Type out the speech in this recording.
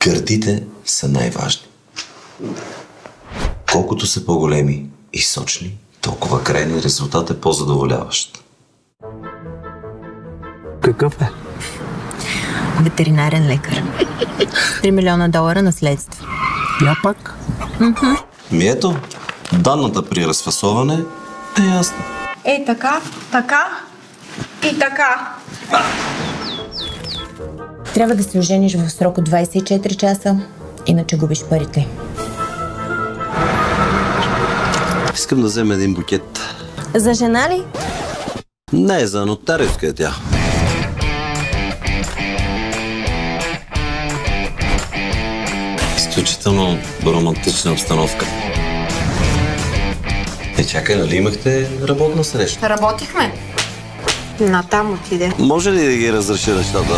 Гърдите са най-важни. Колкото са по-големи и сочни, толкова крайният резултат е по-задоволяващ. Какъв е? Ветеринарен лекар. 3 милиона долара наследство. Я пак? Ето, данната при разфасоване е ясна. Е, така, така и така. Трябва да се ожениш в срок от 24 часа, иначе губиш парите. Искам да взема един букет. За жена ли? Не, за нотариуска е тя. Изключително романтична обстановка. Чакай, нали имахте работна среща? Работихме. Натам отиде. Може ли да ги разреши нещата?